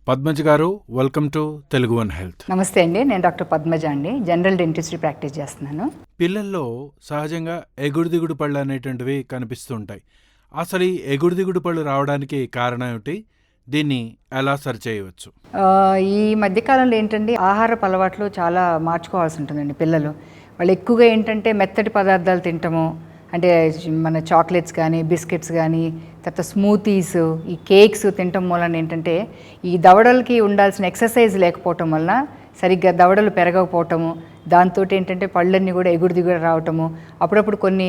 పద్మజ గారు, welcome to TeluguOne health. నమస్తే అండి, నేను డాక్టర్ పద్మజ అండి. జనరల్ డెంటిస్ట్రీ ప్రాక్టీస్ చేస్తున్నాను. పిల్లల్లో సహజంగా ఎగుడు దిగుడు పళ్ళు అనేటువంటివి కనిపిస్తూ ఉంటాయి. అసలు ఈ ఎగుడు దిగుడు పళ్ళు రావడానికి కారణం ఏమిటి? దీన్ని ఎలా సరిచేయవచ్చు? ఈ మధ్యకాలంలో ఏంటంటే ఆహారపు అలవాట్లు చాలా మార్చుకోవాల్సి ఉంటుందండి. పిల్లలు వాళ్ళు ఎక్కువగా ఏంటంటే మెత్తటి పదార్థాలు తింటము, అంటే మన చాక్లెట్స్ కానీ బిస్కెట్స్ కానీ తర్వాత స్మూతీస్, ఈ కేక్స్ తినటం వలన ఏంటంటే ఈ దవడలకి ఉండాల్సిన ఎక్సర్సైజ్ లేకపోవటం వలన సరిగ్గా దవడలు పెరగకపోవటము, దాంతో ఏంటంటే పళ్ళన్నీ కూడా ఎగుడు దిగుడు రావటము, అప్పుడప్పుడు కొన్ని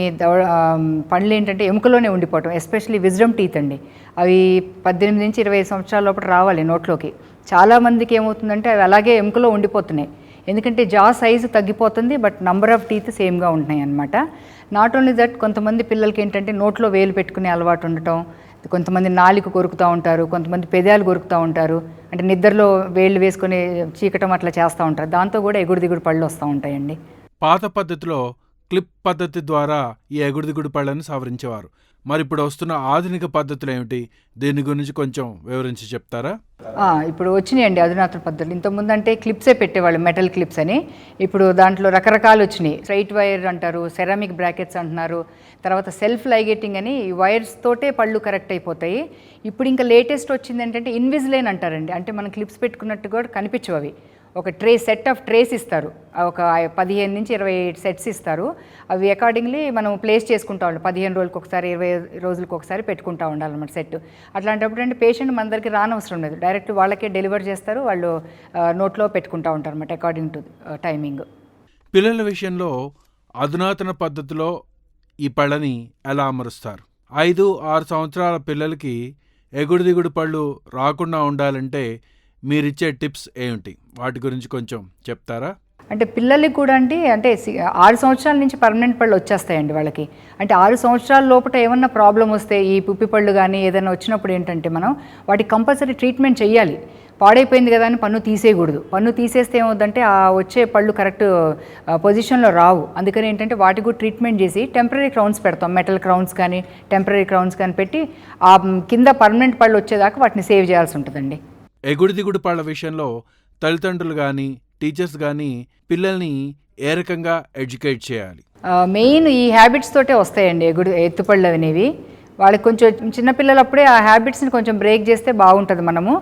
పళ్ళు ఏంటంటే ఎముకలోనే ఉండిపోవటం, ఎస్పెషల్లీ విజ్డమ్ టీత్ అండి. అవి 18 నుంచి 20 సంవత్సరాల లోపల రావాలి నోట్లోకి. చాలామందికి ఏమవుతుందంటే అవి అలాగే ఎముకలో ఉండిపోతున్నాయి. ఎందుకంటే జా సైజు తగ్గిపోతుంది, బట్ నంబర్ ఆఫ్ టీత్ సేమ్గా ఉంటున్నాయి అన్నమాట. నాట్ ఓన్లీ దట్, కొంతమంది పిల్లలకి ఏంటంటే నోట్లో వేలు పెట్టుకునే అలవాటు ఉండటం, కొంతమంది నాలుక కొరుకుతూ ఉంటారు, కొంతమంది పెదాలు కొరుకుతూ ఉంటారు, అంటే నిద్రలో వేళ్ళు వేసుకొని చీకటం అట్లా చేస్తూ ఉంటారు. దాంతో కూడా ఎగుడు దిగుడు పళ్ళు వస్తూ ఉంటాయండి. పాత పద్ధతిలో క్లిప్ పద్ధతి ద్వారా ఈ ఎగుడు దిగుడు పళ్ళని సవరించేవారు. మరి ఇప్పుడు వస్తున్న ఆధునిక పద్ధతులు ఏమిటి? దీని గురించి కొంచెం వివరించి చెప్తారా? ఇప్పుడు వచ్చినాయండి అధునాతన పద్ధతులు. ఇంతకుముందు అంటే క్లిప్సే పెట్టేవాళ్ళు, మెటల్ క్లిప్స్ అని. ఇప్పుడు దాంట్లో రకరకాలు వచ్చినాయి. స్ట్రైట్ వైర్ అంటారు, సెరామిక్ బ్రాకెట్స్ అంటున్నారు, తర్వాత సెల్ఫ్ లైగేటింగ్ అని ఈ వైర్స్ తోటే పళ్ళు కరెక్ట్ అయిపోతాయి. ఇప్పుడు ఇంకా లేటెస్ట్ వచ్చింది ఏంటంటే ఇన్విజిలైన్ అంటారండి. అంటే మనం క్లిప్స్ పెట్టుకున్నట్టు కూడా కనిపించవు అవి. ఒక సెట్ ఆఫ్ ట్రేస్ ఇస్తారు, ఒక 15 నుంచి 20 సెట్స్ ఇస్తారు. అవి అకార్డింగ్లీ మనం ప్లేస్ చేసుకుంటా ఉండాలి. 15 రోజులకు ఒకసారి, 20 రోజులకు ఒకసారి పెట్టుకుంటూ ఉండాలన్నమాట సెట్. అట్లాంటప్పుడు అంటే పేషెంట్ మన దగ్గరికి రానవసరం లేదు, డైరెక్ట్ వాళ్ళకే డెలివర్ చేస్తారు, వాళ్ళు నోట్లో పెట్టుకుంటూ ఉంటారు అన్నమాట అకార్డింగ్ టు టైమింగ్. పిల్లల విషయంలో అధునాతన పద్ధతిలో ఈ పళ్ళని ఎలా అమరుస్తారు? 5-6 సంవత్సరాల పిల్లలకి ఎగుడు దిగుడు పళ్ళు రాకుండా ఉండాలంటే మీరిచ్చే టిప్స్ ఏమిటి? వాటి గురించి కొంచెం చెప్తారా? అంటే పిల్లలకి కూడా అంటే 6 సంవత్సరాల నుంచి పర్మనెంట్ పళ్ళు వచ్చేస్తాయండి వాళ్ళకి. అంటే 6 సంవత్సరాల లోపల ఏమన్నా ప్రాబ్లం వస్తే, ఈ పుప్పి పళ్ళు కానీ ఏదైనా వచ్చినప్పుడు ఏంటంటే మనం వాటికి కంపల్సరీ ట్రీట్మెంట్ చేయాలి. పాడైపోయింది కదా అని పన్ను తీసేయకూడదు. పన్ను తీసేస్తే ఏమవుతుందంటే ఆ వచ్చే పళ్ళు కరెక్ట్ పొజిషన్లో రావు. అందుకని ఏంటంటే వాటికి కూడా ట్రీట్మెంట్ చేసి టెంపరీ క్రౌన్స్ పెడతాం, మెటల్ క్రౌన్స్ కానీ టెంపరీ క్రౌన్స్ కానీ పెట్టి ఆ కింద పర్మనెంట్ పళ్ళు వచ్చేదాకా వాటిని సేవ్ చేయాల్సి ఉంటుందండి. ఎగుడు దిగుడు పళ్ళ విషయంలో తల్లిదండ్రులు కానీ టీచర్స్ కానీ పిల్లల్ని ఏ రకంగా ఎడ్యుకేట్ చేయాలి? మెయిన్ ఈ హ్యాబిట్స్ తోటే వస్తాయండి ఎత్తుపళ్ళు అనేవి. వాళ్ళకి కొంచెం చిన్నపిల్లలప్పుడే ఆ హ్యాబిట్స్ని కొంచెం బ్రేక్ చేస్తే బాగుంటుంది మనము.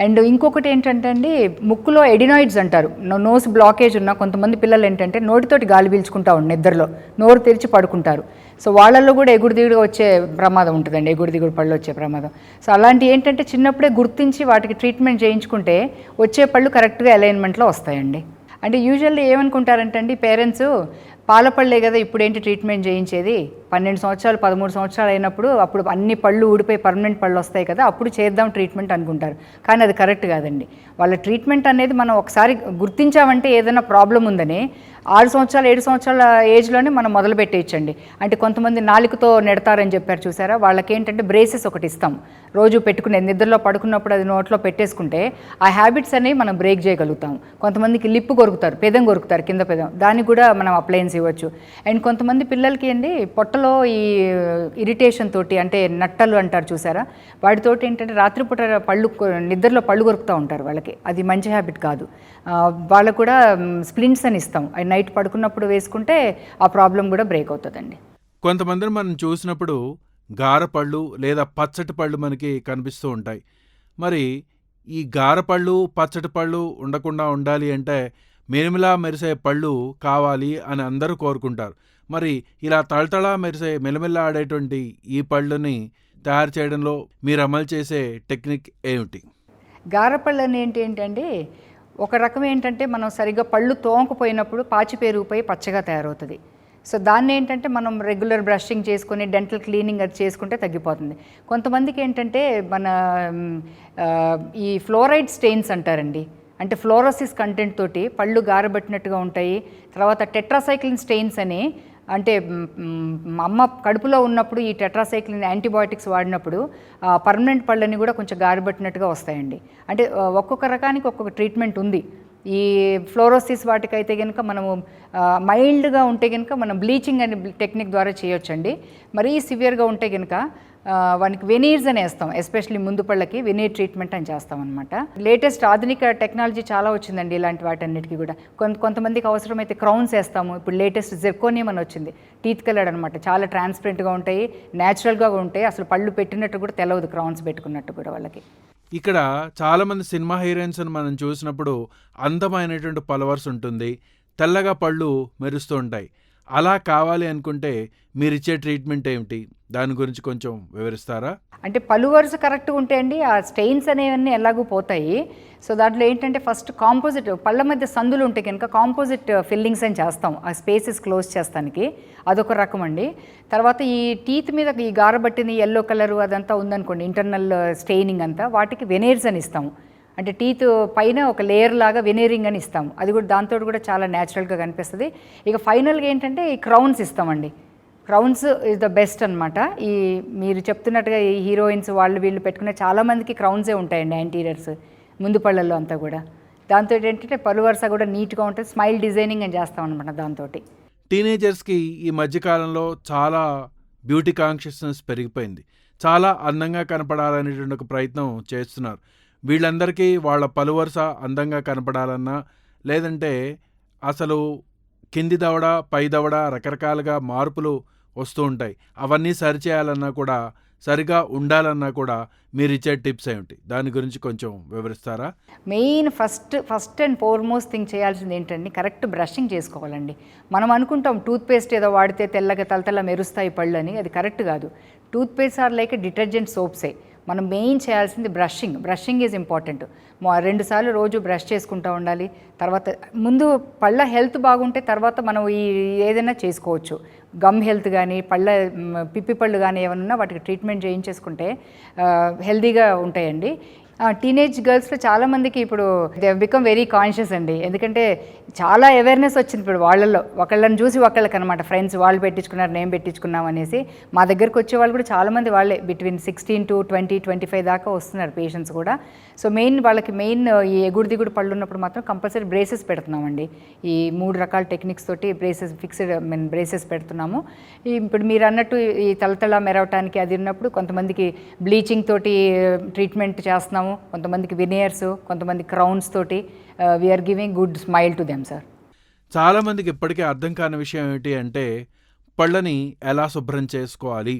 అండ్ ఇంకొకటి ఏంటంటే అండి, ముక్కులో ఎడినాయిడ్స్ అంటారు, నోస్ బ్లాకేజ్ ఉన్న కొంతమంది పిల్లలు ఏంటంటే నోటితోటి గాలి పీల్చుకుంటా ఉండి నిద్రలో నోరు తెరిచి పడుకుంటారు. సో వాళ్ళల్లో కూడా ఎగుడు దిగుడు వచ్చే ప్రమాదం ఉంటుందండి, ఎగుడు దిగుడు పళ్ళు వచ్చే ప్రమాదం. సో అలాంటి ఏంటంటే చిన్నప్పుడే గుర్తించి వాటికి ట్రీట్మెంట్ చేయించుకుంటే వచ్చే పళ్ళు కరెక్ట్గా అలైన్మెంట్లో వస్తాయండి. అంటే యూజువల్లీ ఏమనుకుంటారంటే అండి పేరెంట్స్, పాలపళ్ళే కదా ఇప్పుడేంటి ట్రీట్మెంట్ చేయించేది, 12 సంవత్సరాలు 13 సంవత్సరాలు అయినప్పుడు అప్పుడు అన్ని పళ్ళు ఊడిపోయి పర్మనెంట్ పళ్ళు వస్తాయి కదా, అప్పుడు చేద్దాం ట్రీట్మెంట్ అనుకుంటారు. కానీ అది కరెక్ట్ కాదండి. వాళ్ళ ట్రీట్మెంట్ అనేది మనం ఒకసారి గుర్తించామంటే ఏదైనా ప్రాబ్లం ఉందని 6 సంవత్సరాలు 7 సంవత్సరాల ఏజ్లోనే మనం మొదలు పెట్టేయచ్చండి. అంటే కొంతమంది నాలుకతో నెడతారని చెప్పారు చూసారా, వాళ్ళకి ఏంటంటే బ్రేసెస్ ఒకటి ఇస్తాం, రోజు పెట్టుకునే నిద్రలో పడుకున్నప్పుడు అది నోట్లో పెట్టేసుకుంటే ఆ హ్యాబిట్స్ అనేవి మనం బ్రేక్ చేయగలుగుతాం. కొంతమందికి లిప్పు కొరుకుతారు, పెదం కొరుకుతారు, కింద పెదం, దానికి కూడా మనం అప్లయన్స్ ఇవ్వచ్చు. అండ్ కొంతమంది పిల్లలకి అండి పొట్టలో ఈ ఇరిటేషన్ తోటి, అంటే నట్టలు అంటారు చూసారా, వాటితోటి ఏంటంటే రాత్రిపూట నిద్రలో పళ్ళు కొరుకుతూ ఉంటారు. వాళ్ళకి అది మంచి హ్యాబిట్ కాదు. వాళ్ళకు కూడా స్ప్లింట్స్ అని ఇస్తాం, అది నైట్ పడుకున్నప్పుడు వేసుకుంటే ఆ ప్రాబ్లం కూడా బ్రేక్ అవుతుందండి. కొంతమందిని మనం చూసినప్పుడు గారపళ్ళు లేదా పచ్చటి పళ్ళు మనకి కనిపిస్తూ ఉంటాయి. మరి ఈ గారపళ్ళు పచ్చటి పళ్ళు ఉండకుండా ఉండాలి అంటే మెరిమిలా మెరిసే పళ్ళు కావాలి అని అందరూ కోరుకుంటారు. మరి ఇలా తళతళా మెరిసే మెలమెల్లా ఆడేటువంటి ఈ పళ్ళుని తయారు చేయడంలో మీరు అమలు చేసే టెక్నిక్ ఏమిటి? గారపళ్ళు అని ఏంటంటే ఒక రకం ఏంటంటే మనం సరిగ్గా పళ్ళు తోమకపోయినప్పుడు పాచి పెరిగిపోయి పచ్చగా తయారవుతుంది. సో దాన్ని ఏంటంటే మనం రెగ్యులర్ బ్రషింగ్ చేసుకొని డెంటల్ క్లీనింగ్ అది చేసుకుంటే తగ్గిపోతుంది. కొంతమందికి ఏంటంటే మన ఈ ఫ్లోరైడ్ స్టెయిన్స్ అంటారండి, అంటే ఫ్లోరోసిస్ కంటెంట్ తోటి పళ్ళు గారబట్టినట్టుగా ఉంటాయి. తర్వాత టెట్రాసైక్లిన్ స్టెయిన్స్ అని, అంటే అమ్మ కడుపులో ఉన్నప్పుడు ఈ టెట్రాసైక్లిన్ యాంటీబయాటిక్స్ వాడినప్పుడు పర్మనెంట్ పళ్ళని కూడా కొంచెం గారబట్టినట్టుగా వస్తాయండి. అంటే ఒక్కొక్క రకానికి ఒక్కొక్క ట్రీట్మెంట్ ఉంది. ఈ ఫ్లోరోసిస్ వాటికైతే కనుక మనము మైల్డ్గా ఉంటే కనుక మనం బ్లీచింగ్ అనే టెక్నిక్ ద్వారా చేయొచ్చండి. మరీ సివియర్గా ఉంటే కనుక వానికి వెనీర్స్ అని వేస్తాం, ఎస్పెషల్లీ ముందు పళ్ళకి వెనీర్ ట్రీట్మెంట్ అని చేస్తాం అనమాట. లేటెస్ట్ ఆధునిక టెక్నాలజీ చాలా వచ్చిందండి ఇలాంటి వాటన్నిటికీ కూడా. కొంతమందికి అవసరమైతే క్రౌన్స్ వేస్తాము. ఇప్పుడు లేటెస్ట్ జెర్కోనియం అని వచ్చింది, టీత్ కలర్డ్ అనమాట, చాలా ట్రాన్స్పరెంట్గా ఉంటాయి, న్యాచురల్గా ఉంటాయి, అసలు పళ్ళు పెట్టినట్టు కూడా తెలవదు, క్రౌన్స్ పెట్టుకున్నట్టు కూడా వాళ్ళకి. ఇక్కడ చాలామంది సినిమా హీరోయిన్స్ని మనం చూసినప్పుడు అందమైనటువంటి పలవర్స్ ఉంటుంది, తెల్లగా పళ్ళు మెరుస్తూ ఉంటాయి. అలా కావాలి అనుకుంటే మీరు ఇచ్చే ట్రీట్మెంట్ ఏమిటి, దాని గురించి కొంచెం వివరిస్తారా? అంటే పళ్ళు వరుస కరెక్ట్గా ఉంటే అండి ఆ స్టెయిన్స్ అనేవన్నీ ఎలాగూ పోతాయి. సో దాంట్లో ఏంటంటే ఫస్ట్ కాంపోజిట్ పళ్ళ మధ్య సందులు ఉంటే కనుక కాంపోజిట్ ఫిల్లింగ్స్ అని చేస్తాం, ఆ స్పేసెస్ క్లోజ్ చేస్తానికి, అదొక రకం అండి. తర్వాత ఈ టీత్ మీద ఈ గారబట్టిన ఎల్లో కలరు అదంతా ఉందనుకోండి, ఇంటర్నల్ స్టెయినింగ్ అంతా, వాటికి వెనేర్స్ అని ఇస్తాము. అంటే టీత్ పైన ఒక లేయర్ లాగా వెనేరింగ్ అని ఇస్తాము, అది కూడా దాంతో కూడా చాలా న్యాచురల్గా కనిపిస్తుంది. ఇక ఫైనల్గా ఏంటంటే ఈ క్రౌన్స్ ఇస్తామండి. క్రౌన్స్ ఇస్ ద బెస్ట్ అనమాట. ఈ మీరు చెప్తున్నట్టుగా ఈ హీరోయిన్స్ వాళ్ళు వీళ్ళు పెట్టుకునే చాలామందికి క్రౌన్సే ఉంటాయండి యాంటీరియర్స్ ముందు పళ్ళల్లో అంతా కూడా. దాంతో ఏంటంటే పళ్ళు వరుస కూడా నీట్గా ఉంటుంది, స్మైల్ డిజైనింగ్ అని చేస్తాం అనమాట దాంతో. టీనేజర్స్కి ఈ మధ్యకాలంలో చాలా బ్యూటీ కాన్షియస్నెస్ పెరిగిపోయింది, చాలా అందంగా కనపడాలనేటువంటి ఒక ప్రయత్నం చేస్తున్నారు. వీళ్ళందరికీ వాళ్ళ పలు వరుస అందంగా కనపడాలన్నా, లేదంటే అసలు కింది దవడ పై దవడ రకరకాలుగా మార్పులు వస్తూ ఉంటాయి, అవన్నీ సరిచేయాలన్నా కూడా, సరిగా ఉండాలన్నా కూడా మీరు ఇచ్చే టిప్స్ ఏమిటి, దాని గురించి కొంచెం వివరిస్తారా? Main first and foremost thing చేయాల్సింది ఏంటంటే కరెక్ట్ బ్రషింగ్ చేసుకోవాలండి. మనం అనుకుంటాం టూత్పేస్ట్ ఏదో వాడితే తెల్లగా తలతల మెరుస్తాయి పళ్ళు అని, అది కరెక్ట్ కాదు. టూత్పేస్ట్ ఆర్ లైక్ డిటర్జెంట్ సోప్సే. మనం మెయిన్ చేయాల్సింది బ్రషింగ్ ఈజ్ ఇంపార్టెంట్. 2 సార్లు రోజు బ్రష్ చేసుకుంటూ ఉండాలి. తర్వాత ముందు పళ్ళ హెల్త్ బాగుంటే తర్వాత మనం ఏదైనా చేసుకోవచ్చు. గమ్ హెల్త్ కానీ పిప్పి పళ్ళు కానీ ఏమన్నా వాటికి ట్రీట్మెంట్ చేయించేసుకుంటే హెల్తీగా ఉంటాయండి. టీనేజ్ గర్ల్స్లో చాలామందికి ఇప్పుడు they have become very conscious అండి, ఎందుకంటే చాలా అవేర్నెస్ వచ్చింది ఇప్పుడు వాళ్ళల్లో, ఒకళ్ళని చూసి ఒకళ్ళకి అనమాట, ఫ్రెండ్స్ వాళ్ళు పెట్టించుకున్నారు నేను పెట్టించుకున్నాం అనేసి. మా దగ్గరకు వచ్చే వాళ్ళు కూడా చాలామంది వాళ్ళే బిట్వీన్ 16 to 20, 25 దాకా వస్తున్నారు పేషెంట్స్ కూడా. సో వాళ్ళకి మెయిన్ ఈ ఎగుడు దిగుడు పళ్ళు ఉన్నప్పుడు మాత్రం కంపల్సరీ బ్రేసెస్ పెడుతున్నామండి. ఈ 3 రకాల టెక్నిక్స్ తోటి ఫిక్స్డ్ బ్రేసెస్ పెడుతున్నాము. ఇప్పుడు మీరు అన్నట్టు ఈ తలతల మెరవటానికి అది ఉన్నప్పుడు కొంతమందికి బ్లీచింగ్ తోటి ట్రీట్మెంట్ చేస్తున్నాము, కొంతమందికి వినియర్స్, కొంతమంది క్రౌన్స్ తోటి. We are giving good smile to them sir. చాలామందికి ఇప్పటికే అర్థం కాని విషయం ఏంటి అంటే పళ్ళని ఎలా శుభ్రం చేసుకోవాలి,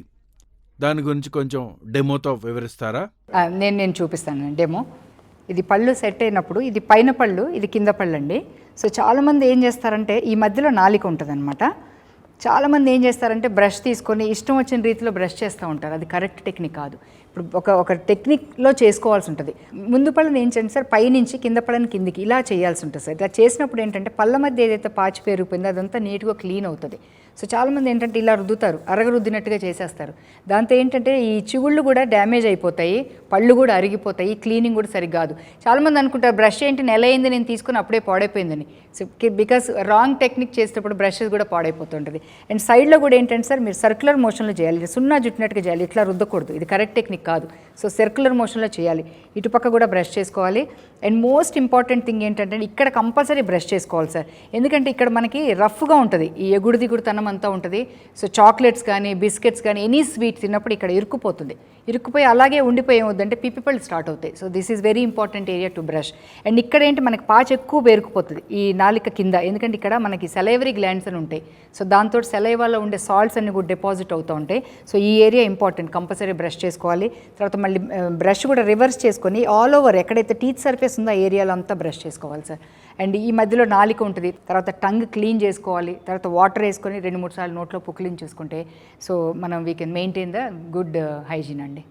దాని గురించి కొంచెం డెమోతో వివరిస్తారా? నేను చూపిస్తాను డెమో. ఇది పళ్ళు సెట్ అయినప్పుడు ఇది పైన పళ్ళు, ఇది కింద పళ్ళు అండి. సో చాలామంది ఏం చేస్తారంటే ఈ మధ్యలో నాలిక ఉంటుంది అనమాట. చాలామంది ఏం చేస్తారంటే బ్రష్ తీసుకొని ఇష్టం వచ్చిన రీతిలో బ్రష్ చేస్తూ ఉంటారు, అది కరెక్ట్ టెక్నిక్ కాదు. ఇప్పుడు ఒక టెక్నిక్లో చేసుకోవాల్సి ఉంటుంది. ముందు పళ్ళని ఏం చేయండి సార్, పైనుంచి కింద పళ్ళని కిందికి ఇలా చేయాల్సి ఉంటుంది సార్. ఇలా చేసినప్పుడు ఏంటంటే పళ్ళ మధ్య ఏదైతే పాచి పెరిగిపోయిందో అదంతా నీట్గా క్లీన్ అవుతుంది. సో చాలామంది ఏంటంటే ఇలా రుద్దుతారు, అరగరుద్దినట్టుగా చేసేస్తారు. దాంతో ఏంటంటే ఈ చిగుళ్ళు కూడా డ్యామేజ్ అయిపోతాయి, పళ్ళు కూడా అరిగిపోతాయి, క్లీనింగ్ కూడా సరిగ్గా కాదు. చాలామంది అనుకుంటారు బ్రష్ ఏంటి నెల అయింది నేను తీసుకుని అప్పుడే పాడైపోయిందని. సో బికాస్ రాంగ్ టెక్నిక్ చేసేటప్పుడు బ్రషెస్ కూడా పాడైపోతుంటుంది. అండ్ సైడ్లో కూడా ఏంటంటే సార్ మీరు సర్క్యులర్ మోషన్లో చేయాలి, సున్నా జుట్టినట్టుగా చేయాలి, ఇట్లా రుద్దకూడదు, ఇది కరెక్ట్ టెక్నిక్ కాదు. సో సర్క్యులర్ మోషన్లో చేయాలి, ఇటుపక్క కూడా బ్రష్ చేసుకోవాలి. అండ్ మోస్ట్ ఇంపార్టెంట్ థింగ్ ఏంటంటే ఇక్కడ కంపల్సరీ బ్రష్ చేసుకోవాలి సార్, ఎందుకంటే ఇక్కడ మనకి రఫ్గా ఉంటుంది, ఈ ఎగుడు దిగుడుతనం అంతా ఉంటుంది. సో చాక్లెట్స్ కానీ బిస్కెట్స్ కానీ ఎనీ స్వీట్ తిన్నప్పుడు ఇక్కడ ఇరుక్కుపోయి అలాగే ఉండిపోయి ఏమవుద్దంటే పిప్పిపళ్ళు స్టార్ట్ అవుతాయి. So this is very important area to brush. And ఇక్కడ ఏంటి మనకి పాచి ఎక్కువ పేరుకుపోతుంది ఈ నాలిక కింద, ఎందుకంటే ఇక్కడ మనకి సెలైవరీ గ్లాండ్స్ అని ఉంటాయి. సో దాంతో సెలైవాలో ఉండే సాల్ట్స్ అన్ని కూడా డిపాజిట్ అవుతూ ఉంటాయి. సో ఈ ఏరియా ఇంపార్టెంట్, కంపల్సరీ బ్రష్ చేసుకోవాలి. తర్వాత మళ్ళీ బ్రష్ కూడా రివర్స్ చేసుకొని ఆల్ ఓవర్ ఎక్కడైతే టీత్ సర్ఫేస్ ఉందో ఆ ఏరియాలో అంతా బ్రష్ చేసుకోవాలి సార్. అండ్ ఈ మధ్యలో నాలిక ఉంటుంది, తర్వాత టంగ్ క్లీన్ చేసుకోవాలి, తర్వాత వాటర్ వేసుకొని 2-3 సార్లు నోట్లో పుక్లింగ్ చేసుకుంటే సో మనం we can maintain the good hygiene అండి.